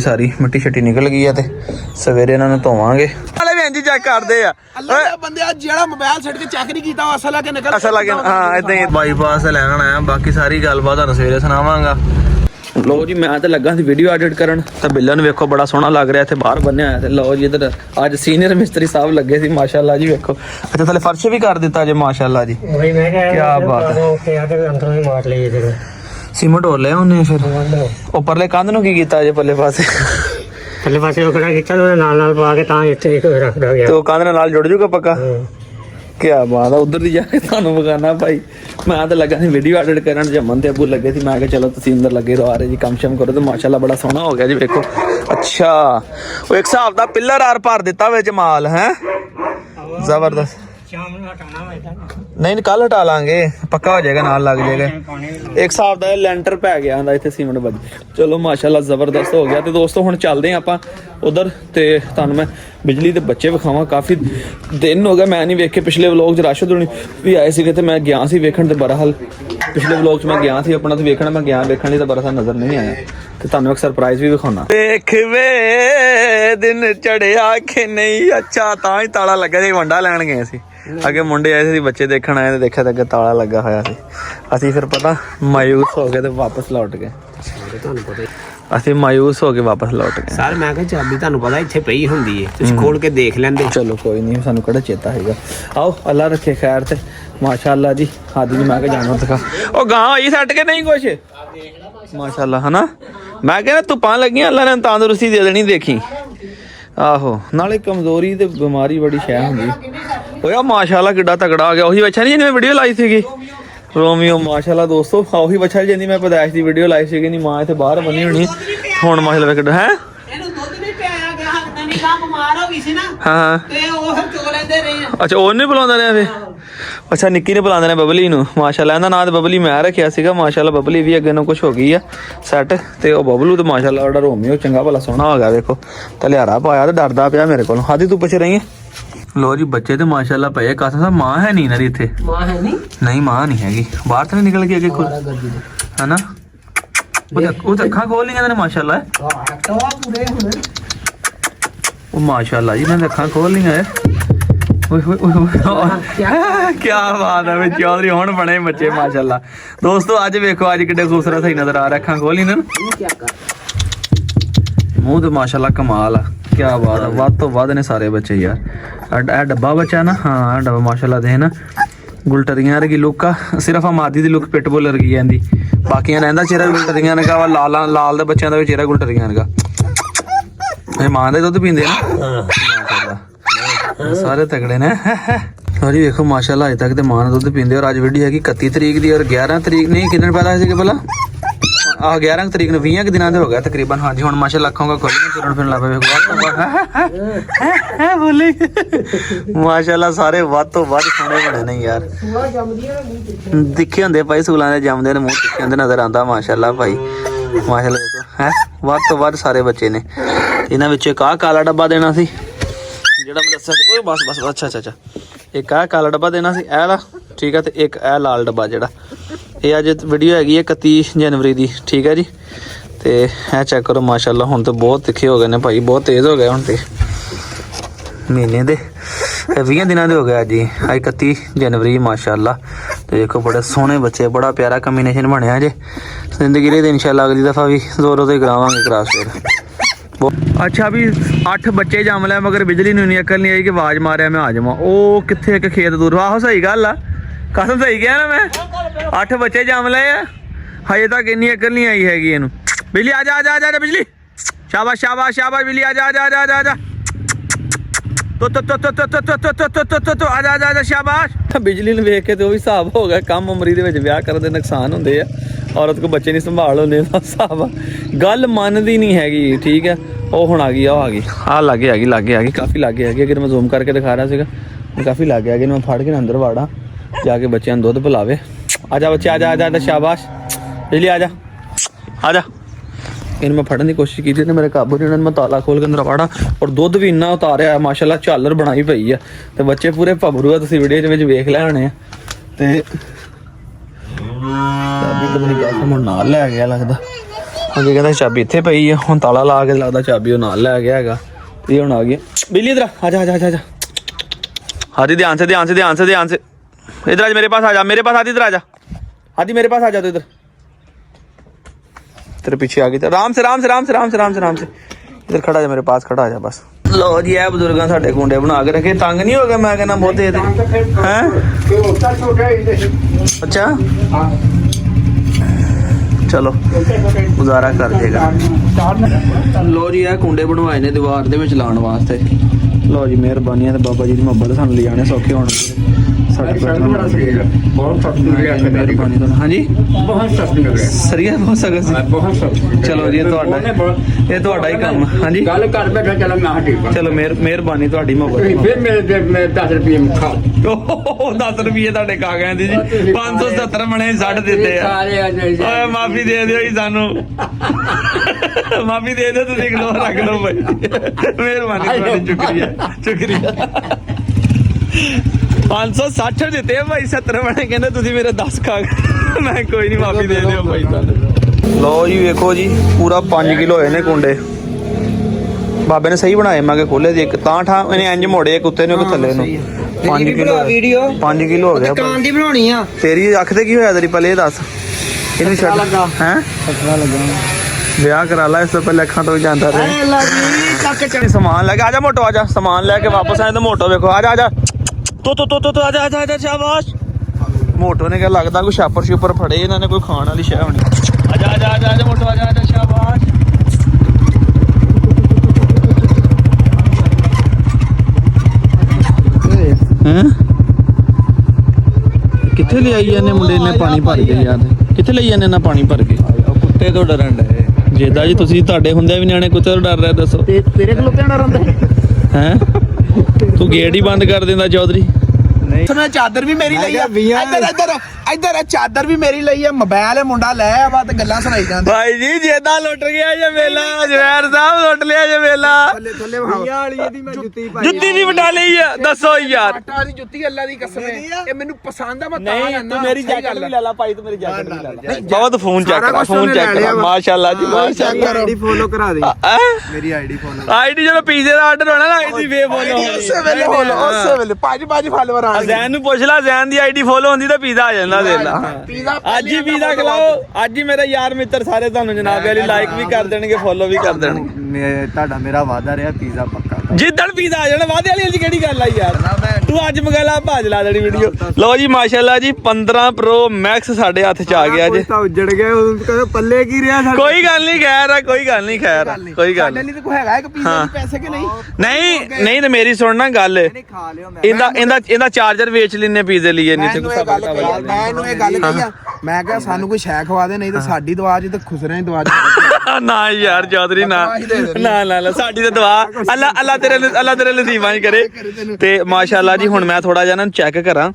सारी मिट्टी शट्टी निकल गई है ते सवेरे इन्हां नूं धोवांगे। वाले भी इंज चेक करदे आ अल्लाह दे बंदे जेड़ा मोबाइल छड़ के चेक नहीं कीता असल है कि निकल असल लगे हां इदां ही बाईपास लैण आया। बाकी सारी गलबात तुहानूं सवेरे सुणावांगा। लो जी मैं तो लगा सी वीडियो एडिट करन ते बिल्लन वेखो बड़ा सोहना लग रहा इत्थे बाहर बन्निया है। लो जी इधर अज सीनियर मिस्त्री साहब लगे सी माशाल्लाह जी। वेखो अच्छा थले फर्श भी कर दिता जे माशाल्लाह जी। क्या बात है। सीमेंट हो लिया उन्हें फिर उपरले कंध नूं की कीता जे पल्ले पासे तो कंध नाल जुड़ जूगा पक्का। क्या बात है। उधर दी जाके तुहानूं विखाना भाई। मैं तो लगा सी वीडियो एडिट करन जमन ते अबू लगे सी। मैं कहा चलो तुसीं अंदर लगे रहो आ रहे जी काम शम करो। तो माशाल्लाह बड़ा सोहना हो गया जी। वेखो अच्छा वो एक हिसाब दा पिलर आर भर दिता विच माल है जबरदस्त। नहीं कल हटा लांगे पक्का हो जाएगा नाल लग जाएगा। एक हिसाब दा लेंटर पै गया हुंदा इत्थे सीमेंट बज। चलो माशाल्लाह जबरदस्त हो गया। तो दोस्तों हुण चलदे आपां उधर ते तुहानूं मैं बिजली दे बच्चे विखावां। काफ़ी दिन हो गए मैं नहीं वेखे। पिछले व्लॉग च राशिद होनी भी आए सी ते मैं गया सी वेखण ते बहरहाल पिछले व्लॉग च मैं गया सी अपना तो वेखण मैं गया वेखण ते बहरहाल नज़र नहीं आया। तो तुहानूं एक सरप्राइज भी विखाउणा। देख वे दिन चढ़िया कि नहीं अच्छा तां ही ताला लग्या जी। वंडा लैण गए सी अगे मुंडे आए थे बच्चे देखण आए तो देखा तो अगे ताला लगा होया सी। असीं फिर पता मायूस हो गए तो वापस लौट गए। ਅਸੀਂ ਮਾਯੂਸ ਹੋ ਕੇ ਵਾਪਸ ਲੌਟ ਗਏ। ਸਰ ਮੈਂ ਕਿਹਾ ਚਾਬੀ ਤੁਹਾਨੂੰ ਪਤਾ ਇੱਥੇ ਪਈ ਹੁੰਦੀ ਏ ਤੁਸੀਂ ਖੋਲ ਕੇ ਦੇਖ ਲੈਂਦੇ। ਚਲੋ ਕੋਈ ਨਹੀਂ ਸਾਨੂੰ ਕਿਹੜਾ ਚੇਤਾ ਹੈਗਾ। ਆਓ ਅੱਲਾ ਰੱਖੇ ਖੈਰ ਤੇ ਮਾਸ਼ਾਅੱਲਾ ਜੀ। ਹਾਦੀ ਜੀ ਮੈਂ ਕਿ ਜਾਨਵਰ ਦਿਖਾ ਉਹ ਗਾਂ ਹੋਈ ਸੱਟ ਕੇ ਨਹੀਂ ਕੁਛ ਮਾਸ਼ਾਅੱਲਾ ਹਨਾ। ਮੈਂ ਕਹਿੰਦਾ ਧੁੱਪਾਂ ਲੱਗੀਆਂ ਅੱਲਾ ਨੇ ਤੰਦਰੁਸਤੀ ਦੇ ਦੇਣੀ ਦੇਖੀ। ਆਹੋ ਨਾਲੇ ਕਮਜ਼ੋਰੀ ਤੇ ਬਿਮਾਰੀ ਬੜੀ ਸ਼ੈ ਹੁੰਦੀ ਹੋਇਆ। ਮਾਸ਼ਾਅੱਲਾ ਕਿੱਡਾ ਤਗੜਾ ਆ ਗਿਆ। ਉਹੀ ਬੱਚਾ ਨਹੀਂ ਜਿਹਨੇ ਵੀਡੀਓ ਲਾਈ ਸੀਗੀ रोमियो माशाल्लाह दोस्तों ਉਹੀ ਬੱਚਾ ਜਿੰਦੀ ਮੈਂ ਪਦਾਇਸ਼ ਦੀ ਵੀਡੀਓ ਲਾਈ ਸੀਗੀ। ਨਹੀਂ ਮਾਂ ਇੱਥੇ ਬਾਹਰ ਬੰਨੀ ਹੋਣੀ ਹੁਣ ਮਾਸ਼ਾਅੱਲਾ ਕਿੱਡਾ ਹੈ। ਇਹਨੂੰ ਦੁੱਧ ਨਹੀਂ ਪਿਆਇਆ ਗਿਆ ਨਵੀਂ ਗਾਂ ਬਿਮਾਰ ਹੋ ਗਈ ਸੀ ਨਾ ਹਾਂ ਤੇ ਉਹ ਫਿਰ ਚੋ ਲੈਂਦੇ ਰਹੇ। ਅੱਛਾ ਉਹ ਨਹੀਂ ਬੁਲਾਉਂਦੇ ਨੇ ਫੇ ਅੱਛਾ ਨਿੱਕੀ ਨੇ ਬੁਲਾਉਂਦੇ ਨੇ ਬਬਲੀ ਨੂੰ ਮਾਸ਼ਾਅੱਲਾ। ਇਹਦਾ ਨਾਂ ਤੇ ਬਬਲੀ ਮੈਂ ਰੱਖਿਆ ਸੀਗਾ ਮਾਸ਼ਾਅੱਲਾ। ਬਬਲੀ ਵੀ ਅੱਗੇ ਨੂੰ ਕੁਛ ਹੋ ਗਈ ਆ ਸੈੱਟ ਤੇ ਉਹ ਬਬਲੂ ਤੇ ਮਾਸ਼ਾਅੱਲਾ ਉਹਦਾ ਰੋਮੀਓ ਚੰਗਾ ਭਲਾ ਸੋਹਣਾ ਹੋ ਗਿਆ। ਵੇਖੋ ਤਲਿਆਰਾ ਪਾਇਆ ਤੇ ਡਰਦਾ ਪਿਆ ਮੇਰੇ ਕੋਲੋਂ। ਹਾਦੀ ਤੂੰ ਪਿੱਛੇ ਰਹੀ। लो जी बच्चे तो माशाल्लाह पे कासा साहब मां है नहीं ना इत्थे मां है नहीं मां नहीं हैगी बाहर तो नहीं निकल के अगे खुद है ना वो अखा खोल ली ने माशाल्लाह वो माशाल्लाह जी मैं अखा खोल ली है। क्या बात है चौधरी हुण बने बच्चे माशाल्लाह। दोस्तों अज वेखो अज किड्डे खूबसूरत सही नजर आ रहा। अखा खोल ली ना मुंह तो माशाल्लाह कमाल आ। क्या बात है वध तो वध ने सारे बच्चे यार। ए डब्बा बच्चा ना हाँ डब्बा माशाल्लाह दे ना गुलटरियां वर्गी लुक आ। सिर्फ आमादी दी लुक पिटबुल वर्गी आंदी बाकियां रहिंदा चेहरा गुलटरियां वर्गा वा लाल दे बच्चों दा भी चेहरा गुलटरियां वर्गा। ए मां दे दुध पींदे ना माशाल्लाह सारे तगड़े ने। हाँ जी देखो माशाल्लाह अजे तक ते मां दा दुध पींदे। और अज वीडियो हैगी 31 तरीक दी और 11 तरीक नहीं कितने पैदा सी भला 11 तरीक ने 20 के दिनों हो गया तकरीबन। हाँ जी हुण माशाल्लाह अखों का खोल तुरन फिरन लग पे बोले माशाल्लाह सारे वध तो वध सोहणे बने ने यार। दिखे हुंदे भाई सूलां दे जमदे ने मूंह दिखे हुंदे नजर आंदा माशाल्लाह भाई माशाल्लाह देखो है वध तो वध सारे बच्चे ने। इन्हां विच एक काला डब्बा देना सी जेड़ा मैं दस्सिया सी। ओए बस बस अच्छा अच्छा अच्छा एक काला डब्बा देना सी ए ला ठीक है। तो एक ए लाल डब्बा जेड़ा ये अज वीडियो हैगी 31 जनवरी की ठीक है जी। तो है चेक करो माशाल्लाह हुण तो बहुत तिखे हो गए ने भाई बहुत तेज़ हो गए हुण तो महीने दे 20 दिनों के हो गए जी 31 जनवरी माशाल्लाह। तो देखो बड़े सोहने बच्चे बड़ा प्यारा कम्बीनेशन बनया जे। जिंदगी रही इंशाल्लाह अगली दफ़ा भी जोरों से करावांगे क्रॉस फिर। अच्छा भी 8 बच्चे जम लिया मगर बिजली नहीं अकल नहीं आई कि आवाज़ मारिया मैं आ जावां। ओ कित्थे एक खेत दूर आहो सही गल आ कसम सही गया ना मैं 8 बच्चे जम ले हजे तक इन्नी अकल नहीं आई हैगी। इनू बिजली आजा आजा आजा बिजली शाबाश शाबाश शाबाश बिजली आजा आजा आजा आजा आजा तो आजा आजा आजा शाबाश। बिजली ਨੂੰ ਵੇਖ ਕੇ ਤੇ ਉਹ ਵੀ ਹਿਸਾਬ ਹੋ ਗਿਆ ਕੰਮ ਉਮਰੀ ਦੇ ਵਿੱਚ ਵਿਆਹ ਕਰਨ ਦੇ ਨੁਕਸਾਨ ਹੁੰਦੇ ਆ। ਔਰਤ ਕੋ ਬੱਚੇ ਨਹੀਂ ਸੰਭਾਲ ਹੁੰਦੇ ਦਾ ਹਿਸਾਬ ਗੱਲ ਮੰਨਦੀ ਨਹੀਂ ਹੈਗੀ ਠੀਕ ਹੈ। ਉਹ ਹੁਣ ਆ ਗਈ ਆ ਗਈ ਆ ਲਾਗੇ ਆ ਗਈ ਕਾਫੀ ਲਾਗੇ ਹੈਗੀ। ਅਗਰ ਮੈਂ ਜ਼ੂਮ ਕਰਕੇ ਦਿਖਾ ਰਿਹਾ ਸੀਗਾ ਕਾਫੀ ਲਾਗੇ ਹੈਗੇ। ਮੈਂ ਫੜ ਕੇ ਅੰਦਰ ਵਾੜਾ जाके बच्चों दुध पिलावे। आजा बच्चे आजा आजा आजा शाबाश बिजली आजा आजा। इन मैं फड़न की कोशिश की थी मेरे काबू ने मैं ताला खोल के अंदर वाड़ा और दुध भी इन्ना उतारिया माशाल्लाह झालर बनाई पई है। तो बच्चे पूरे भबरू है तुसीं वीडियो में वेख ले होने। तो नाल लै गया लगता ਹਾਂਜੀ ਕਹਿੰਦਾ ਚਾਬੀ ਇੱਥੇ ਪਈ ਆ, ਹੁਣ ਤਾਲਾ ਲਾ ਕੇ ਲੱਗਦਾ ਚਾਬੀ ਉਹ ਨਾਲ ਲੈ ਗਿਆ ਹੈਗਾ। ਇਹ ਹੁਣ आ गया। बिल्ली इधर आजा आजा आजा आजा। हाथी ध्यान से ध्यान से ध्यान से ध्यान से इधर आज मेरे पास आ जा, मेरे पास हाथी इधर आ जा, हाथी मेरे पास आ जा। तो इधर तेरे पीछे आ गई। राम से राम से राम से राम से राम से राम से इधर खड़ा जा, मेरे पास खड़ा आ जा बस। लो जी है बुजुर्ग साडे कुंडे बना के रखे, तंग नहीं हो गया? मैं कहना बहुत दे हैं। अच्छा चलो गुजारा कर देगा। लो जी है कुंडे बनवाए ने दीवार दे विच लाने वास्ते। लो जी मेहरबानी है बाबा जी की मोहब्बत सानू ले जाने सौखे होने। हाँ जी सरिया बहुत सगत चलो जी ये ਤੁਹਾਡਾ ਹੀ ਕੰਮ। हाँ जी ਗੱਲ ਕਰ ਬੈਠਾ ਚਲੋ ਮੈਂ ਠੀਕ चलो मेहरबानी ਤੁਹਾਡੀ मोहब्बत। ਫਿਰ ਮੇਰੇ 10 ਰੁਪਏ ਖਾ 10 ਰੁਪਏ ਤੁਹਾਡੇ ਕਾ ਗਏ ਜੀ 570 ਬਣੇ ਛੱਡ ਦਿੱਤੇ ਆ। ਓਏ ਮਾਫੀ ਦੇ ਦਿਓ ਜੀ ਸਾਨੂੰ, ਮਾਫੀ ਦੇ ਦਿਓ ਤੁਸੀਂ ਇਗਨੋਰ ਰੱਖ ਲਓ ਭਾਈ। ਮਿਹਰਬਾਨੀ ਤੁਹਾਡੀ, ਸ਼ੁਕਰੀਆ ਸ਼ੁਕਰੀਆ। 560 ਦਿੱਤੇ ਆ ਭਾਈ, 70 ਬਣੇ ਕਹਿੰਦੇ ਤੁਸੀਂ ਮੇਰੇ 10 ਖਾ ਗਏ। ਮੈਂ ਕੋਈ ਨਹੀਂ, ਮਾਫੀ ਦੇ ਦਿਓ ਭਾਈ ਤੁਹਾਨੂੰ। ਲਓ ਜੀ ਵੇਖੋ ਜੀ ਪੂਰਾ 5 ਕਿਲੋ ਹੋਏ ਨੇ ਕੁੰਡੇ। ਬਾਬੇ ਨੇ ਸਹੀ ਬਣਾਏ, ਮੈਂ ਕਿ ਖੋਲੇ ਦੀ ਇੱਕ ਤਾਂ ਠਾ ਇਹਨੇ ਇੰਜ ਮੋੜੇ ਕੁੱਤੇ ਨੇ, ਇੱਕ ਥੱਲੇ ਨੂੰ 5 ਕਿਲੋ ਵੀਡੀਓ 5 ਕਿਲੋ ਹੋ ਗਿਆ। ਦੁਕਾਨ ਦੀ ਬਣਾਉਣੀ ਆ। ਤੇਰੀ ਅੱਖ ਤੇ ਕੀ ਹੋਇਆ ਤੇਰੀ ਪਹਿਲੇ ਇਹ ਦੱਸ। ਇਹਨੂੰ ਛੱਡ ਹੈ ਵਿਆਹ ਕਰਾ ਲਾ, ਇਸ ਤੋਂ ਪਹਿਲੇ ਅੱਖਾਂ ਤੋਂ ਹੀ ਜਾਂਦਾ ਰਹੇ। ਸਮਾਨ ਲੈ ਕੇ ਆ ਜਾ ਮੋਟੋ, ਆ ਜਾ ਸਮਾਨ ਲੈ ਕੇ ਵਾਪਸ ਆਏ ਤਾਂ ਮੋਟੋ ਵੇਖੋ ਆ ਜਾ ਆ ਜਾ ਤੋ ਆ ਜਾ ਆ ਜਾ ਸ਼ਾਬਾਸ਼। ਮੋਟੋ ਨੇ ਕਿਹਾ ਲੱਗਦਾ ਕੋਈ ਛਾਪਰ ਛੂਪਰ ਫੜੇ ਇਹਨਾਂ ਨੇ, ਕੋਈ ਖਾਣ ਵਾਲੀ ਸ਼ੈ ਹੋਣੀ। ਆ ਜਾ ਆ ਜਾ ਆ ਜਾ ਮੋਟੋ ਆ ਜਾ ਆ ਜਾ ਸ਼ਾਬਾਸ਼। ਹੈਂ ਕਿੱਥੇ ਲੈ ਆਈ ਇਹਨੇ ਮੁੰਡੇ ਨੇ ਪਾਣੀ ਭਰ ਕੇ ਯਾਰ? ਕਿੱਥੇ ਲਈ ਜਾਂਦੇ ਨਾ ਪਾਣੀ ਭਰ ਕੇ? ਕੁੱਤੇ ਤੋਂ ਡਰਨ ਡਏ ਜੇਦਾ ਜੀ, ਤੁਸੀਂ ਤੁਹਾਡੇ ਹੁੰਦੇ ਵੀ ਨਿਆਣੇ ਕੁੱਤੇ ਤੋਂ ਡਰ ਰਿਹਾ ਦੱਸੋ? ਤੇਰੇ ਕੋਲ ਕਿਹੜਾ ਡਰ ਹੁੰਦਾ ਹੈ ਤੂੰ ਗੇਟ ਹੀ ਬੰਦ ਕਰ ਦਿੰਦਾ ਚੌਧਰੀ। ਸੁਣਾ ਚਾਦਰ ਵੀ ਮੇਰੀ ਲਈ ਆ। ਇੱਧਰ ਇੱਧਰ ਇੱਧਰ ਚਾਦਰ ਵੀ ਮੇਰੀ ਲਈ ਆ। ਮੋਬਾਈਲ ਮੁੰਡਾ ਲੈ ਆ ਵਾ ਤੇ ਗੱਲਾਂ ਸੁਣਾਈ ਜਾਂਦਾ। ਭਾਈ ਜੀ ਜੇਦਾ ਲੁੱਟ ਗਿਆ ਜੇ ਮੇਲਾ, ਜਵੈਰ ਸਾਹਿਬ ਲੁੱਟ ਲਿਆ ਜੇ ਮੇਲਾ। ਥੱਲੇ ਥੱਲੇ ਵਾਲੀ ਇਹਦੀ ਮੈਂ ਜੁੱਤੀ ਪਾਈ, ਜੁੱਤੀ ਵੀ ਵਟਾ ਲਈ ਆ, ਦੱਸੋ ਯਾਰ। ਆਟਾ ਦੀ ਜੁੱਤੀ ਅੱਲਾ ਦੀ ਕਸਮ ਹੈ, ਇਹ ਮੈਨੂੰ ਪਸੰਦ ਆ। ਮੈਂ ਤਾਂ ਨਹੀਂ ਲੈਣਾ। ਤੂੰ ਮੇਰੀ ਜੈਕਟ ਵੀ ਲੈ ਲਾ ਭਾਈ, ਤੂੰ ਮੇਰੀ ਜੈਕਟ ਵੀ ਲੈ ਲਾ। ਬਹੁਤ ਫੋਨ ਚੈੱਕ ਕਰ, ਫੋਨ ਚੈੱਕ ਕਰ। ਮਾਸ਼ਾਅੱਲਾ ਜੀ ਮਾਸ਼ਾਅੱਲਾ। ਆਈਡੀ ਫੋਲੋ ਕਰਾ ਦੇ, ਹੈਂ? ਮੇਰੀ ਆਈਡੀ ਫੋਲੋ। ਆਈਡੀ ਜਦੋਂ ਪੀਜ਼ੇ ਦਾ ਆਰਡਰ ਹੋਣਾ ਨਾ ਆਈਡੀ ਵੇ ਫੋਲੋ ਉਸੇ ਵੇਲੇ ਫੋਲੋ, ਉਸੇ ਵੇਲੇ 5 ਫਾਲੋਅਰ ਆਣਗੇ। ਜ਼ੈਨ ਨੂੰ ਪੁੱਛ ਲੈ, ਜ਼ੈਨ ਦੀ ਆਈਡੀ ਫੋਲੋ ਹੁੰਦੀ ਤਾਂ ਪੀਜ਼ਾ ਆ ਜਾਂਦਾ ਦੇ ਲਾ। ਅੱਜ ਹੀ ਪੀਜ਼ਾ ਖਿਲਾਓ, ਅੱਜ ਹੀ ਮੇਰੇ ਯਾਰ ਮਿੱਤਰ ਸਾਰੇ ਤੁਹਾਨੂੰ ਜਨਾਬ ਵਾਲੀ ਲਾਈਕ ਵੀ ਕਰ ਦੇਣਗੇ, ਫੋਲੋ ਵੀ ਕਰ ਦੇਣਗੇ। ਤੁਹਾਡਾ ਮੇਰਾ ਵਾਅਦਾ ਰਿਹਾ ਪੀਜ਼ਾ ਪੱਕਾ। ਜਿੱਦਣ ਪੀਜ਼ਾ ਆ ਜਾਣਾ ਵਾਦੇ ਵਾਲੀ ਕਿਹੜੀ ਗੱਲ ਆ ਯਾਰ, ਤੂੰ ਅੱਜ ਮਗਲਾ ਭਾਜ ਲਾ ਦੇਣੀ ਵੀਡੀਓ। ਲਓ ਜੀ ਮਾਸ਼ਾਅੱਲਾ ਜੀ 15 ਪ੍ਰੋ ਮੈਕਸ ਸਾਡੇ ਹੱਥ ਚ ਆ ਗਿਆ ਜੀ। ਤਾਂ ਉੱਜੜ ਗਏ, ਪੱਲੇ ਕੀ ਰਿਹਾ ਸਾਡੇ। ਕੋਈ ਗੱਲ ਨਹੀਂ ਖੈਰ ਆ, ਕੋਈ ਗੱਲ ਨਹੀਂ ਖੈਰ ਆ, ਕੋਈ ਗੱਲ ਸਾਡੇ ਲਈ ਤਾਂ ਕੋਈ ਹੈਗਾ ਇੱਕ ਪੀਜ਼ਾ ਦੇ ਪੈਸੇ ਕਿ ਨਹੀਂ? ਨਹੀਂ ਤੇ ਮੇਰੀ ਸੁਣਨਾ ਗੱਲ, ਖਾ ਲਿਓ ਮੈਂ। ਇਹਦਾ ਚਾਰਜਰ ਵੇਚ ਲੈਨੇ ਪੀਜ਼ੇ ਲਈ ਨਹੀਂ ਤੇ ਮੈਂ ਇਹਨੂੰ ਇਹ ਗੱਲ ਕਹੀ ਆ, ਮੈਂ ਕਿਹਾ ਸਾਨੂੰ ਕੋਈ ਸ਼ੈ ਖਵਾ ਦੇ, ਨਹੀਂ ਤਾਂ ਸਾਡੀ ਦੁਆ ਚ ਤਾਂ ਖੁਸਰਿਆਂ ਦੀ ਦੁਆ ਚ। ਨਾ ਯਾਰ ਚੌਧਰੀ ਨਾ ਨਾ ਸਾਡੀ ਤਾਂ ਦੁਆ ਅੱਲਾ ਤੇਰੇ ਨਸੀਬਾਂ ਚ ਕਰੇ। ਤੇ ਮਾਸ਼ਾਅੱਲਾ ਜੀ ਹੁਣ ਮੈਂ ਥੋੜਾ ਜਿਹਾ ਨਾ ਚੈੱਕ ਕਰਾਂ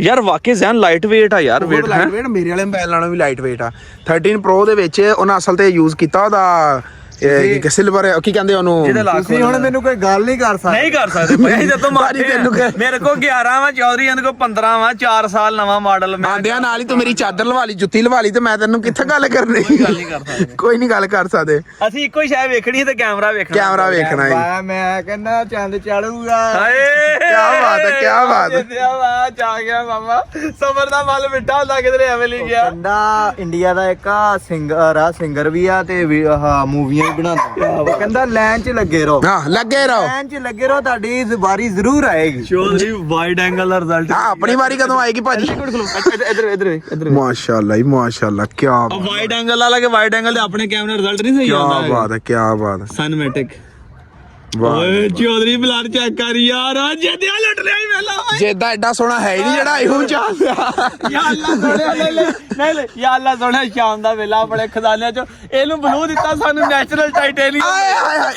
ਯਾਰ, ਵਾਕਈ ਜ਼ੈਨ ਲਾਈਟ weight ਆ ਯਾਰ। weight ਹੈ ਮੇਰੇ ਵਾਲੇ ਮੋਬਾਈਲ ਨਾਲੋਂ ਵੀ ਲਾਈਟ weight ਆ। 13 Pro ਦੇ ਵਿੱਚ ਉਹਨਾਂ ਅਸਲ ਤੇ ਯੂਜ਼ ਕੀਤਾ ਉਹਦਾ ਸਿਲਵਰ, ਕੀ ਕਹਿੰਦੇ ਉਹਨੂੰ। ਤੁਸੀਂ ਹੁਣ ਮੈਨੂੰ ਕੋਈ ਗੱਲ ਨਹੀਂ ਕਰ ਸਕਦੇ। ਨਹੀਂ ਕਰ ਸਕਦੇ ਭਾਈ, ਜਦੋਂ ਮੇਰੇ ਕੋਲ 11 ਵਾ, ਚੌਧਰੀ ਇਹਦੇ ਕੋਲ 15 ਵਾ, 4 ਸਾਲ ਨਵਾਂ ਮਾਡਲ। ਆਂਦਿਆਂ ਨਾਲ ਹੀ ਤੂੰ ਮੇਰੀ ਚਾਦਰ ਲਵਾ ਲਈ, ਜੁੱਤੀ ਲਵਾ ਲਈ, ਤੇ ਮੈਂ ਤੈਨੂੰ ਕਿੱਥੇ ਗੱਲ ਕਰਨੀ? ਕੋਈ ਨਹੀਂ ਗੱਲ ਕਰ ਸਕਦੇ। ਅਸੀਂ ਇੱਕੋ ਹੀ ਸ਼ਾਇਦ ਵੇਖਣੀ ਤੇ ਕੈਮਰਾ ਵੇਖਣਾ। ਕੈਮਰਾ ਵੇਖਣਾ ਹੈ। ਮੈਂ ਕਹਿੰਦਾ ਚੰਦ ਚੜੂਗਾ। ਹਾਏ ਕੀ ਬਾਤ ਹੈ, ਕੀ ਬਾਤ ਹੈ। ਆ ਗਿਆ ਮਾਮਾ, ਸਬਰ ਦਾ ਮਲ ਮਿੱਠਾ ਹੁੰਦਾ, ਕਿਧਰੇ ਐਵੇਂ ਲਈ ਗਿਆ। ਬੰਦਾ ਇੰਡੀਆ ਦਾ ਇੱਕ ਸਿੰਗਰ ਵੀ ਆ ਤੇ ਮੂਵੀਆਂ ਵੀ ਬਣਾਉਂਦਾ। ਕਹਿੰਦਾ ਲਾਈਨ 'ਚ ਲੱਗੇ ਰਹੋ। ਹਾਂ ਲੱਗੇ ਰਹੋ, ਲਾਈਨ 'ਚ ਲੱਗੇ ਰਹੋ, ਤੁਹਾਡੀ ਵਾਰੀ ਜ਼ਰੂਰ ਆਏਗੀ। ਚੌਧਰੀ ਵਾਈਡ ਐਂਗਲ ਦਾ ਰਿਜ਼ਲਟ। ਹਾਂ ਆਪਣੀ ਵਾਰੀ ਕਦੋਂ ਆਏਗੀ ਭਾਜੀ? ਇੱਧਰ ਮਾਸ਼ਾਅੱਲਾ ਜੀ ਮਾਸ਼ਾਅੱਲਾ, ਕੀ ਵਾਈਡ ਐਂਗਲ ਵਾਲਾ ਕਿ ਵਾਈਡ ਐਂਗਲ ਦੇ ਆਪਣੇ ਕੈਮਰਾ ਰਿਜ਼ਲਟ ਨਹੀਂ ਸਹੀ ਆਉਂਦਾ। ਕੀ ਬਾਤ ਹੈ, ਕੀ ਬਾਤ ਹੈ। ਸਨਮੈਟਿਕ। ਵਾਹ ਓਏ ਚੌਧਰੀ ਬਲੱਡ ਚੈੱਕ ਕਰ ਯਾਰ, ਜਿੱਦਿਆ ਲੁੱਟ ਲਿਆ ਹੀ ਮੇਲਾ। ਜਿੱਦਾਂ ਐਡਾ ਸੋਹਣਾ ਹੈ ਹੀ ਨਹੀਂ ਜਿਹੜਾ ਇਹੋ ਚਾਹ ਯਾ ਅੱਲਾ ਸੋਹਣਿਆ ਨਹੀਂ ਯਾ ਅੱਲਾ ਸੋਹਣਿਆ, ਸ਼ਾਮ ਦਾ ਵੇਲਾ ਆਪਣੇ ਖਜ਼ਾਨਿਆਂ ਚੋਂ ਇਹਨੂੰ ਬਲੂ ਦਿੱਤਾ ਸਾਨੂੰ, ਨੈਚੁਰਲ ਟਾਈਟੇਨੀਅਮ।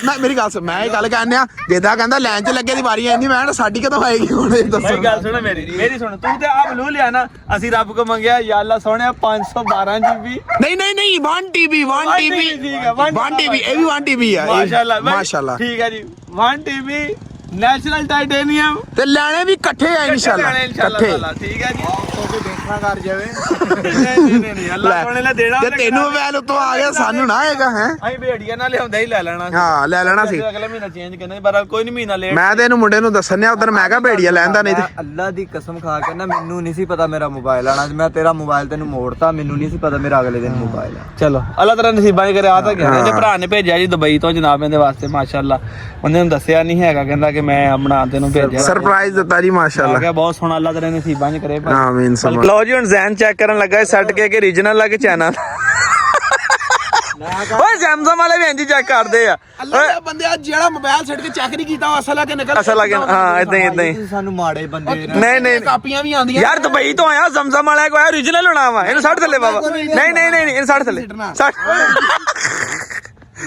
ਮੈਂ ਮੇਰੀ ਗੱਲ ਸੁਣ, ਮੈਂ ਇਹ ਗੱਲ ਕਹਿੰਦੇ ਆ, ਜਿੱਦਾਂ ਕਹਿੰਦਾ ਲਾਈਨ 'ਚ ਲੱਗੇ ਦੀ ਵਾਰੀ ਆਂਦੀ, ਮੈਂ ਸਾਡੀ ਕਦੋਂ ਆਏਗੀ ਹੁਣ ਇਹ ਦੱਸੋ। ਮੇਰੀ ਗੱਲ ਸੁਣ, ਮੇਰੀ ਸੁਣ, ਤੂੰ ਤੇ ਆ ਬਲੂ ਲਿਆ ਨਾ, ਅਸੀਂ ਰੱਬ ਕੋ ਮੰਗਿਆ ਯਾ ਅੱਲਾ ਸੋਹਣਿਆ 512 GB। ਨਹੀਂ 1 TB 1 TB ਠੀਕ ਹੈ, 1 TB, ਇਹ ਵੀ 1 TB ਆ। ਮਾਸ਼ਾਅੱਲਾ ਠੀਕ ਹੈ ਜੀ, 1 TB ਨੈਚੁਰਲ ਟਾਈਟੇਨੀਅਮ ਤੇ ਲੈਣੇ ਵੀ ਇਕੱਠੇ ਆ ਇਨਸ਼ਾਅੱਲਾ, ਇਕੱਠੇ। ਠੀਕ ਹੈ ਜੀ। ਕੋਈ ਦੇਖਣਾ ਕਰ ਜਾਵੇ ਨਹੀਂ ਅੱਲਾ ਸੋਨੇ ਨੇ ਦੇਣਾ ਜੇ ਤੈਨੂੰ ਮੋਬਾਈਲ ਉੱਤੋਂ ਆ ਗਿਆ ਸਾਨੂੰ ਨਾ ਆਏਗਾ ਹੈ ਅਸੀਂ ਭੇੜੀਆਂ ਨਾਲ ਲਿਆਉਂਦਾ ਹੀ ਲੈ ਲੈਣਾ ਹਾਂ ਲੈ ਲੈਣਾ ਸੀ ਅਗਲੇ ਮਹੀਨਾ ਚੇਂਜ ਕਰਨਾ ਪਰ ਕੋਈ ਨਹੀਂ ਮਹੀਨਾ ਲੇਟ ਮੈਂ ਤੇ ਇਹਨੂੰ ਮੁੰਡੇ ਨੂੰ ਦੱਸਣ ਨੇ ਉਧਰ ਮੈਂ ਕਿਹਾ ਭੇੜੀਆ ਲੈਂਦਾ ਨਹੀਂ ਤੇ ਅੱਲਾ ਦੀ ਕਸਮ ਖਾ ਕੇ ਨਾ ਮੈਨੂੰ ਨਹੀਂ ਸੀ ਪਤਾ ਮੇਰਾ ਮੋਬਾਈਲ ਆਣਾ ਮੈਂ ਤੇਰਾ ਮੋਬਾਈਲ ਤੈਨੂੰ ਮੋੜਤਾ ਮੈਨੂੰ ਨਹੀਂ ਸੀ ਪਤਾ ਮੇਰਾ ਅਗਲੇ ਦਿਨ ਮੋਬਾਈਲ ਆ ਚਲੋ ਅੱਲਾ ਤੇਰਾ ਨਸੀਬਾਂ ਕਰੇ ਆ ਤਾਂ ਗਿਆ ਇਹਦੇ ਭਰਾ ਨੇ ਭੇਜਿਆ ਜੀ ਦੁਬਈ ਤੋਂ ਜਨਾਬ ਇਹਦੇ ਵਾਸਤੇ ਮਾਸ਼ਾਅੱਲਾ ਉਹਨੇ ਨੂੰ ਦੱਸਿਆ ਨਹੀਂ ਹੈਗਾ ਕਹਿੰਦਾ ਕਿ ਮੈਂ ਬਣਾ ਤੈਨੂੰ ਭੇਜਿਆ ਸਰਪ੍ਰਾਈਜ਼ ਦਿੱਤਾ ਜੀ ਮਾਸ਼ਾਅੱਲਾ ਗਿਆ ਬਹੁਤ ਸੋਹਣਾ ਅੱਲਾ ਤੇਰੇ ਨਸੀਬਾਂ ਚ ਕਰੇ ਆਮੀਨ ਸਮਾਂ ਲਓ ਜੀ ਹੁਣ ਜ਼ੈਨ ਚੈੱਕ ਕਰਨ ਲੱਗਾ ਸੈੱਟ ਕੇ ਰੀਜਨਲ ਲੱਗ ਚੈਨਲ ਓਏ ਸੈਮਸੰਗ ਵਾਲੇ ਵੀ ਇੰਜ ਚੈੱਕ ਕਰਦੇ ਆ ਅੱਲਾ ਦੇ ਬੰਦੇ ਆ ਜਿਹੜਾ ਮੋਬਾਈਲ ਛੱਡ ਕੇ ਚੈੱਕ ਨਹੀਂ ਕੀਤਾ ਉਹ ਅਸਲ ਆ ਕੇ ਨਿਕਲ ਅਸਲ ਲੱਗੇ ਹਾਂ ਇਦਾਂ ਹੀ ਤੁਸੀਂ ਸਾਨੂੰ ਮਾੜੇ ਬੰਦੇ ਨਹੀਂ ਕਾਪੀਆਂ ਵੀ ਆਉਂਦੀਆਂ ਯਾਰ ਦੁਬਈ ਤੋਂ ਆਇਆ ਜ਼ਮਜ਼ਮ ਵਾਲਾ ਕੋਈ ਓਰੀਜਨਲ ਹੋਣਾ ਵਾ ਇਹਨੂੰ ਛੱਡ ਥੱਲੇ ਬਾਬਾ ਨਹੀਂ ਇਹਨੂੰ ਛੱਡ ਥੱਲੇ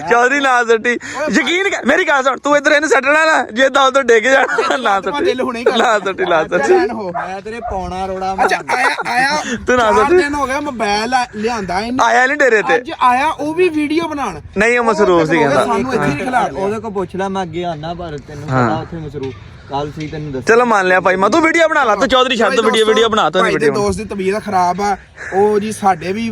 ਚੌਧਰੀ ਨਾ ਸੱਟੀ ਯਕੀਨ ਕਰ ਮੇਰੀ ਗੱਲ ਸੁਣ ਤੂੰ ਇੱਧਰ ਇਹਨੂੰ ਸੱਟਣਾ ਨਾ ਜੇ ਦਲ ਤੋਂ ਡਿੱਗ ਜਾਣਾ ਨਾ ਸੱਟੀ ਲਾ ਸੱਟੀ ਮੈਂ ਤੇਰੇ ਪੌਣਾ ਰੋੜਾ ਅੱਛਾ ਆਇਆ ਤੂੰ ਨਾ 4 ਦਿਨ ਹੋ ਗਏ ਮੋਬਾਈਲ ਲਿਆਂਦਾ ਇਹਨੇ ਆਇਆ ਨਹੀਂ ਡੇਰੇ ਤੇ ਅੱਜ ਆਇਆ ਉਹ ਵੀ ਵੀਡੀਓ ਬਣਾਉਣ ਨਹੀਂ ਉਹ ਮਸਰੂਫ ਸੀ ਕਹਿੰਦਾ ਸਾਨੂੰ ਇੱਥੇ ਹੀ ਖਿਲਾ ਉਹਦੇ ਕੋਲ ਪੁੱਛ ਲੈ ਮੈਂ ਅੱਗੇ ਆਣਾ ਪਰ ਤੈਨੂੰ ਪਤਾ ਉੱਥੇ ਮਸਰੂਫ ਕੱਲ ਸੀ ਤੈਨੂੰ ਦੱਸ ਚਲੋ ਮੰਨ ਲਿਆ ਭਾਈ ਮੈਂ ਤੂੰ ਵੀਡੀਓ ਬਣਾ ਲਾ ਤੂੰ ਚੌਧਰੀ ਛੱਡ ਤੂੰ ਵੀਡੀਓ ਬਣਾ ਤੂੰ ਭਾਈ ਦੇ ਦੋਸਤ ਦੀ ਤਬੀਅਤ ਖਰਾਬ ਆ ਉਹ ਜੀ ਸਾਡੇ ਵੀ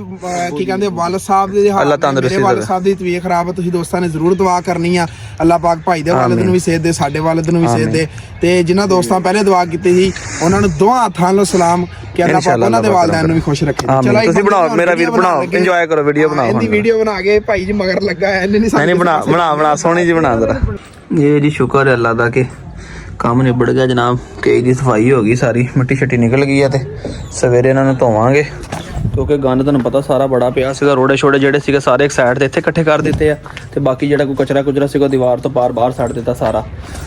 ਕੀ ਕਹਿੰਦੇ ਵਾਲਦ ਸਾਹਿਬ ਦੇ ਅੱਲਾ ਤੰਦਰੁਸਤੀ ਮੇਰੇ ਵਾਲਦ ਸਾਹਿਬ ਦੀ ਤਬੀਅਤ ਖਰਾਬ ਆ ਤੁਸੀਂ ਦੋਸਤਾਂ ਨੇ ਜ਼ਰੂਰ ਦੁਆ ਕਰਨੀ ਆ ਅੱਲਾ ਪਾਕ ਭਾਈ ਦੇ ਵਾਲਦ ਨੂੰ ਵੀ ਸਿਹਤ ਦੇ ਸਾਡੇ ਵਾਲਦ ਨੂੰ ਵੀ ਸਿਹਤ ਦੇ ਤੇ ਜਿਨ੍ਹਾਂ ਦੋਸਤਾਂ ਪਹਿਲੇ ਦੁਆ ਕੀਤੀ ਸੀ ਉਹਨਾਂ ਨੂੰ ਦੋਹਾਂ ਹੱਥਾਂ ਨਾਲ ਸਲਾਮ ਕਿ ਅੱਲਾ ਪਾਕ ਉਹਨਾਂ ਦੇ ਵਾਲਿਦਾਨ ਨੂੰ ਵੀ ਖੁਸ਼ ਰੱਖੇ ਚਲੋ ਤੁਸੀਂ ਬਣਾਓ ਮੇਰਾ ਵੀਰ ਬਣਾਓ ਇੰਜੋਏ ਕਰੋ ਵੀਡੀਓ ਬਣਾਓ ਇਹਦੀ ਵੀਡੀਓ ਬਣਾ ਕੇ ਭਾਈ ਜੀ ਮਗਰ ਲੱਗਾ ਇਹਨੇ ਨਹੀਂ ਬਣਾ ਸੋਹਣੀ ਜੀ ਬਣਾ ਜ਼ਰਾ ਇਹ ਜੀ ਸ਼ੁਕਰ ਹੈ ਅੱਲਾ ਦਾ ਕਿ ਕੰਮ ਨਿਬੜ ਗਿਆ ਜਨਾਬ ਕੇਜ ਦੀ ਸਫਾਈ ਹੋ ਗਈ ਸਾਰੀ ਮਿੱਟੀ ਛੱਟੀ ਨਿਕਲ ਗਈ ਆ ਤੇ ਸਵੇਰੇ ਇਹਨਾਂ ਨੂੰ ਧੋਵਾਂਗੇ ਕਿਉਂਕਿ ਗੰਦ ਤੁਹਾਨੂੰ ਪਤਾ ਸਾਰਾ ਬੜਾ ਪਿਆ ਸੀਗਾ ਰੋੜੇ ਛੋੜੇ ਜਿਹੜੇ ਸੀਗੇ ਸਾਰੇ ਇੱਕ ਸਾਈਡ ਤੇ ਇੱਥੇ ਇਕੱਠੇ ਕਰ ਦਿੱਤੇ ਆ ਤੇ ਬਾਕੀ ਜਿਹੜਾ ਕੋਈ ਕਚਰਾ ਕੁਚਰਾ ਸੀਗਾ ਦੀਵਾਰ ਤੋਂ ਬਾਹਰ ਛੱਡ ਦਿੱਤਾ ਸਾਰਾ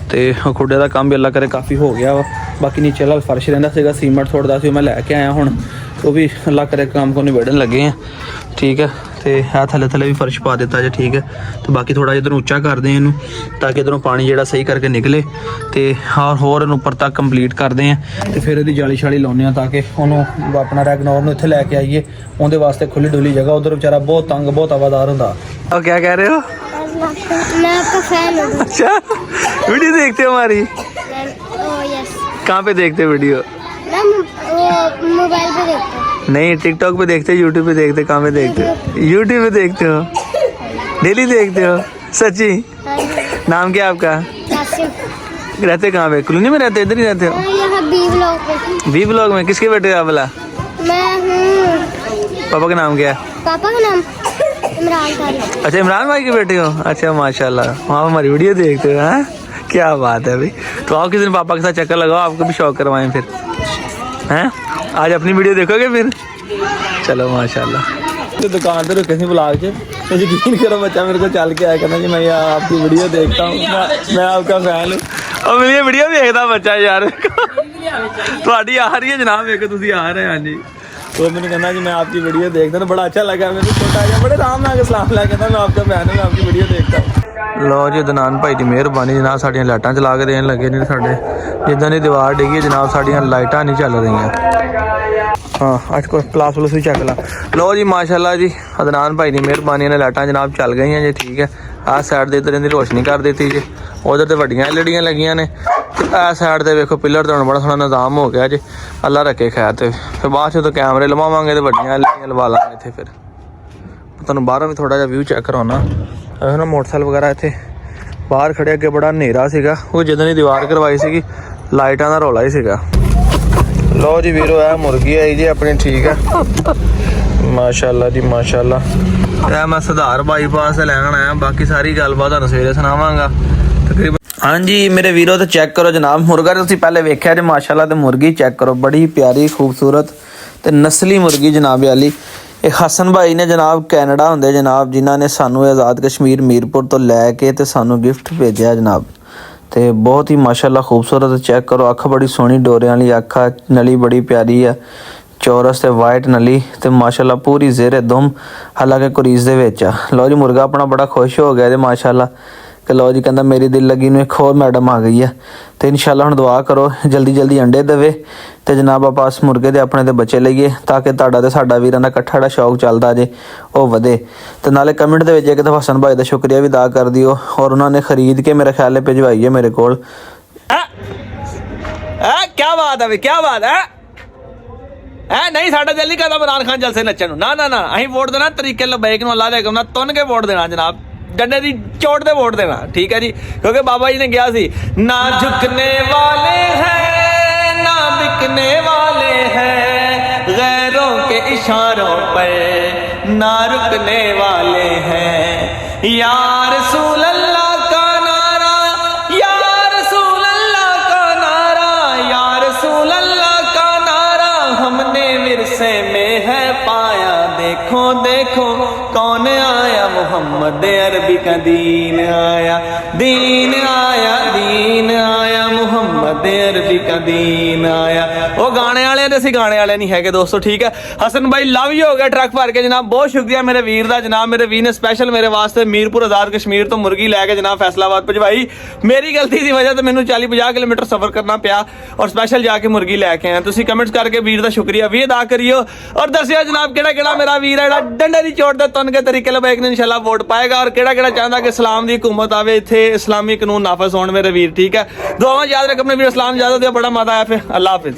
ਤੇ ਖੁੱਡੇ ਦਾ ਕੰਮ ਵੀ ਅੱਲਾ ਕਰੇ ਕਾਫੀ ਹੋ ਗਿਆ ਵਾ ਬਾਕੀ ਨੀਚੇ ਵਾਲਾ ਫਰਸ਼ ਰਹਿੰਦਾ ਸੀਗਾ ਸੀਮੈਂਟ ਥੋੜਦਾ ਸੀ ਮੈਂ ਲੈ ਕੇ ਆਇਆ ਹੁਣ ਉਹ ਵੀ ਅੱਲਾ ਕਰੇ ਕੰਮ ਕੋ ਨਿਬੇੜਨ ਲੱਗੇ ਆ ਠੀਕ ਹੈ ਤੇ ਇਹ ਥੱਲੇ ਵੀ ਫਰਸ਼ ਪਾ ਦਿੱਤਾ ਜੇ ਠੀਕ ਹੈ ਤੇ ਬਾਕੀ ਥੋੜਾ ਜਿਹਾ ਇਧਰੋਂ ਉੱਚਾ ਕਰਦੇ ਆ ਇਹਨੂੰ ਤਾਂ ਕਿ ਇਧਰੋਂ ਪਾਣੀ ਜਿਹੜਾ ਸਹੀ ਕਰਕੇ ਨਿਕਲੇ ਤੇ ਹੋਰ ਇਹਨੂੰ ਉੱਪਰ ਤੱਕ ਕੰਪਲੀਟ ਕਰਦੇ ਆ ਤੇ ਫਿਰ ਇਹਦੀ ਜਾਲੀ ਛਾਲੀ ਲਾਉਂਦੇ ਆ ਤਾਂ ਕਿ ਉਹਨੂੰ ਆਪਣਾ ਰੈਗਨੋਰ ਨੂੰ ਇੱਥੇ ਲੈ ਕੇ ਆਈਏ ਉਹਦੇ ਵਾਸਤੇ ਖੁੱਲੀ ਡੁੱਲੀ ਜਗ੍ਹਾ ਉਧਰ ਵਿਚਾਰਾ ਬਹੁਤ ਤੰਗ ਬਹੁਤ ਹਵਾਦਾਰ ਹੁੰਦਾ ਉਹ ਕੀ ਕਹਿ ਰਹੇ ਹੋ मैं आपका फैन हूँ। अच्छा वीडियो देखते हो हमारी यस कहाँ पे देखते हो वीडियो मैं मोबाइल पे देखता हूँ। नहीं टिकटॉक पे देखते यूट्यूब पे देखते कहाँ पे देखते हो यूट्यूब पे देखते हो डेली देखते हो सच्ची हाँ जी। नाम क्या आपका कासिम। रहते कहाँ पे कॉलोनी में रहते इधर ही रहते हो यहाँ बी ब्लॉक पे। बी ब्लॉक में किसके बेटे हो आप बोला मैं हूँ पापा का नाम क्या है पापा का नाम इमरान खान। अच्छा इमरान भाई के बेटे हो अच्छा माशाल्लाह वहाँ हमारी वीडियो देखते हो हैं क्या बात है भाई तो आओ किसी दिन पापा के साथ चक्कर लगाओ आपको भी शौक करवाएं फिर हैं आज अपनी वीडियो देखोगे फिर चलो माशाल्लाह तो दुकान पे रुके थे ब्लॉग से तो यकीन करो बच्चा मेरे को चल के आया कहना जी मैं यहाँ आपकी वीडियो देखता हूँ मैं आपका फैन हूँ और मेरी वीडियो देखता बच्चा यार थोड़ी आ रही है जनाब एक तुम आ रहे हैं हाँ जी तो मैंने कहना जी मैं आपकी वीडियो देखता हूँ बड़ा अच्छा लगा मैंने छोटा गया बड़े आराम ਨਾਲ ਸਲਾਮ ਲੈ ਕੇ ਮੈਂ ਆਪका ਫੈਨ ਹਾਂ ਮੈਂ ਆਪकी वीडियो देखता हूँ ਲੋ ਜੀ ਦਨਾਨ ਭਾਈ ਦੀ ਮਿਹਰਬਾਨੀ ਜਨਾਬ ਸਾਡੀਆਂ ਲਾਈਟਾਂ ਚਲਾ ਕੇ ਦੇਣ ਲੱਗੇ ਨੇ ਸਾਡੇ ਜਿੱਦਾਂ ਦੀ ਦੀਵਾਰ ਡਿੱਗੀ ਜਨਾਬ ਸਾਡੀਆਂ ਲਾਈਟਾਂ ਨਹੀਂ ਚੱਲ ਰਹੀਆਂ ਹਾਂ ਅੱਜ ਕੋ ਪਲਾਸ ਪਲੂਸ ਵੀ ਚੱਕ ਲਾ ਲੋ ਜੀ ਮਾਸ਼ਾਅੱਲਾ ਜੀ ਅਦਨਾਨ ਭਾਈ ਦੀ ਮਿਹਰਬਾਨੀ ਨਾਲ ਲਾਈਟਾਂ ਜਨਾਬ ਚੱਲ ਗਈਆਂ ਜੀ ਠੀਕ ਹੈ ਆਹ ਸਾਈਡ ਦੇ ਇਧਰ ਦੀ ਰੋਸ਼ਨੀ ਕਰ ਦਿੱਤੀ ਜੀ ਉਧਰ ਤੇ ਵੱਡੀਆਂ ਐਲਈਡੀਆਂ ਲੱਗੀਆਂ ਨੇ ਆਹ ਸਾਈਡ ਤੇ ਵੇਖੋ ਪਿੱਲਰ ਤੇ ਹੁਣ ਬੜਾ ਸੋਹਣਾ ਨਿਜ਼ਾਮ ਹੋ ਗਿਆ ਜੀ ਅੱਲਾ ਰੱਖੇ ਖੈਰ ਤੇ ਫਿਰ ਬਾਅਦ ਚ ਕੈਮਰੇ ਲਵਾਵਾਂਗੇ ਤੇ ਵੱਡੀਆਂ ਐਲਈਡੀਆਂ ਲਵਾ ਲਾਂਗੇ ਇੱਥੇ ਫਿਰ ਤੁਹਾਨੂੰ ਬਾਹਰੋਂ ਵੀ ਥੋੜਾ ਜਿਹਾ ਵਿਊ ਚੈੱਕ ਕਰਾਉਣਾ ਇਹ ਨਾ ਮੋਟਰਸਾਈਕਲ ਵਗੈਰਾ ਇੱਥੇ ਬਾਹਰ ਖੜੇ ਅੱਗੇ ਬੜਾ ਹਨੇਰਾ ਸੀਗਾ ਉਹ ਜਦੋਂ ਦੀ ਦੀਵਾਰ ਕਰਵਾਈ ਸੀਗੀ ਲਾਈਟਾਂ ਦਾ ਰੌਲਾ ਹੀ ਸੀਗਾ ਲੋ ਜੀ ਵੀਰੋ ਇਹ ਮੁਰਗੀ ਆਈ ਜੀ ਆਪਣੀ ਠੀਕ ਹੈ ਮਾਸ਼ਾਅੱਲਾ ਜੀ ਮਾਸ਼ਾਅੱਲਾ ਇਹ ਮੈਂ ਸੁਧਾਰ ਬਾਈਪਾਸ ਤੇ ਲੈਣ ਆਇਆ ਬਾਕੀ ਸਾਰੀ ਗੱਲਬਾਤ ਤੁਹਾਨੂੰ ਸਵੇਰੇ ਸੁਣਾਵਾਂਗਾ ਤਕਰੀਬਨ ਹਾਂਜੀ ਮੇਰੇ ਵੀਰੋ ਤੇ ਚੈੱਕ ਕਰੋ ਜਨਾਬ ਮੁਰਗਾ ਤੁਸੀਂ ਪਹਿਲੇ ਵੇਖਿਆ ਜੇ ਮਾਸ਼ਾਅੱਲਾ ਤੇ ਮੁਰਗੀ ਚੈੱਕ ਕਰੋ ਬੜੀ ਪਿਆਰੀ ਖੂਬਸੂਰਤ ਤੇ ਨਸਲੀ ਮੁਰਗੀ ਜਨਾਬ ਵਾਲੀ ਇਹ ਹਸਨ ਭਾਈ ਨੇ ਜਨਾਬ ਕੈਨੇਡਾ ਹੁੰਦੇ ਜਨਾਬ ਜਿਨ੍ਹਾਂ ਨੇ ਸਾਨੂੰ ਆਜ਼ਾਦ ਕਸ਼ਮੀਰ ਮੀਰਪੁਰ ਤੋਂ ਲੈ ਕੇ ਤੇ ਸਾਨੂੰ ਗਿਫਟ ਭੇਜਿਆ ਜਨਾਬ ਤੇ ਬਹੁਤ ਹੀ ਮਾਸ਼ਾਅੱਲਾ ਖੂਬਸੂਰਤ ਚੈੱਕ ਕਰੋ ਅੱਖ ਬੜੀ ਸੋਹਣੀ ਡੋਰਿਆਂ ਵਾਲੀ ਅੱਖ ਨਲੀ ਬੜੀ ਪਿਆਰੀ ਆ ਚੌਰਸ ਤੇ ਵਾਈਟ ਨਲੀ ਤੇ ਮਾਸ਼ਾਅੱਲਾ ਪੂਰੀ ਜ਼ੇਰੇ ਦੁਮ ਹਾਲਾਂਕਿ ਕੁਰੀਜ਼ ਦੇ ਵਿੱਚ ਆ ਲਓ ਜੀ ਮੁਰਗਾ ਆਪਣਾ ਬੜਾ ਖੁਸ਼ ਹੋ ਗਿਆ ਤੇ ਮਾਸ਼ਾਅੱਲਾ ਕਿ ਲਓ ਜੀ ਕਹਿੰਦਾ ਮੇਰੀ ਦਿਲ ਲੱਗੀ ਨੂੰ ਇੱਕ ਹੋਰ ਮੈਡਮ ਆ ਗਈ ਆ ਤੇ ਇਨਸ਼ਾਅੱਲਾ ਹੁਣ ਦੁਆ ਕਰੋ ਜਲਦੀ ਜਲਦੀ ਅੰਡੇ ਦੇਵੇ ਤੇ ਜਨਾਬ ਆਪਾਂ ਇਸ ਮੁਰਗੇ ਦੇ ਆਪਣੇ ਤੇ ਬੱਚੇ ਲਈਏ ਤਾਂ ਕਿ ਤੁਹਾਡਾ ਤੇ ਸਾਡਾ ਵੀਰਾਂ ਦਾ ਇਕੱਠਾ ਜਿਹੜਾ ਸ਼ੌਕ ਚੱਲਦਾ ਜੇ ਉਹ ਵਧੇ ਤੇ ਨਾਲੇ ਕਮੈਂਟ ਦੇ ਵਿੱਚ ਇੱਕ ਤਾਂ ਹਸਨ ਭਾਈ ਦਾ ਸ਼ੁਕਰੀਆ ਵੀ ਅਦਾ ਕਰ ਦਿਓ ਔਰ ਉਹਨਾਂ ਨੇ ਖਰੀਦ ਕੇ ਮੇਰੇ ਖਿਆਲ ਨਾਲ ਭਿਜਵਾਈ ਹੈ ਮੇਰੇ ਕੋਲ ਕੀ ਬਾਤ ਹੈ ਕੀ ਬਾਤ ਹੈ ਐ ਨਹੀਂ ਸਾਡਾ ਦਿਲ ਨਹੀਂ ਕਰਦਾ ਇਮਰਾਨ ਖਾਨ ਜਲਸੇ ਨੱਚਣ ਨੂੰ ਨਾ ਨਾ ਨਾ ਅਸੀਂ ਵੋਟ ਦੇਣਾ ਤਰੀਕੇ ਲਬੈਕ ਨੂੰ ਅੱਲਾਹ ਦੇ ਹੁਕਮ ਨਾਲ ਤੁੰਨ ਕੇ ਵੋਟ ਦੇਣਾ ਜਨਾਬ ਡੰਡੇ ਦੀ ਚੋਟ ਤੇ ਵੋਟ ਦੇਣਾ ਠੀਕ ਹੈ ਜੀ ਕਿਉਂਕਿ ਬਾਬਾ ਜੀ ਨੇ ਕਿਹਾ ਸੀ ਨਾ ਝੁਕਨੇ ਵਾਲੇ ਹੈ ਨਾ ਬਿਕਨੇ ਵਾਲੇ ਹੈ ਗੈरों के इशारों पर ना रुकने वाले हैं या रसूल अल्लाह का नारा या रसूल अल्लाह का नारा या रसूल अल्लाह का नारा हमने विरसे में है पाया देखो देखो कौन आया मोहम्मद अरबी का दीन आया दीन आया दीन आया मोहम्मद अरबी का दीन आया वो गाने वाले ਤੇ ਅਸੀਂ ਗਾਣੇ ਵਾਲੇ ਨਹੀਂ ਹੈਗੇ ਦੋਸਤੋ ਠੀਕ ਹੈ ਹਸਨ ਭਾਈ ਲਵ ਯੂ ਹੋ ਗਿਆ ਟਰੱਕ ਭਰ ਕੇ ਜਨਾਬ ਬਹੁਤ ਸ਼ੁਕਰੀਆ ਮੇਰੇ ਵੀਰ ਦਾ ਜਨਾਬ ਮੇਰੇ ਵੀਰ ਨੇ ਸਪੈਸ਼ਲ ਮੇਰੇ ਵਾਸਤੇ ਮੀਰਪੁਰ ਆਜ਼ਾਦ ਕਸ਼ਮੀਰ ਤੋਂ ਮੁਰਗੀ ਲੈ ਕੇ ਜਨਾਬ ਫੈਸਲਾਬਾਦ ਭਜਵਾਈ ਮੇਰੀ ਗਲਤੀ ਦੀ ਵਜ੍ਹਾ ਤੋਂ ਮੈਨੂੰ 40-50 ਕਿਲੋਮੀਟਰ ਸਫ਼ਰ ਕਰਨਾ ਪਿਆ ਔਰ ਸਪੈਸ਼ਲ ਜਾ ਕੇ ਮੁਰਗੀ ਲੈ ਕੇ ਆਇਆ ਤੁਸੀਂ ਕਮੈਂਟਸ ਕਰਕੇ ਵੀਰ ਦਾ ਸ਼ੁਕਰੀਆ ਵੀ ਅਦਾ ਕਰਿਓ ਔਰ ਦੱਸਿਓ ਜਨਾਬ ਕਿਹੜਾ ਕਿਹੜਾ ਮੇਰਾ ਵੀਰ ਹੈ ਜਿਹੜਾ ਡੰਡੇ ਦੀ ਚੋਟ ਤੇ ਤੁੰਨ ਕੇ ਤਰੀਕੇ ਲਬੈਕ ਨੇ ਇਨਸ਼ਾਅੱਲਾ ਵੋਟ ਪਾਏਗਾ ਔਰ ਕਿਹੜਾ ਕਿਹੜਾ ਚਾਹੁੰਦਾ ਕਿ ਇਸਲਾਮ ਦੀ ਹਕੂਮਤ ਆਵੇ ਇੱਥੇ ਇਸਲਾਮੀ ਕਾਨੂੰਨ ਨਾਫਜ਼ ਹੋਣ ਮੇਰੇ ਵੀਰ ਠੀਕ ਹੈ ਦੁਆਵਾਂ ਯਾਦ ਰੱਖ ਆਪਣੇ ਵੀਰ ਇਸਲਾਮ ਇਜਾਜ਼ਤ ਦਿਓ ਬੜਾ ਮਜ਼ਾ ਆਇਆ ਫਿਰ ਅੱਲਾਹ ਹਾਫਿਜ਼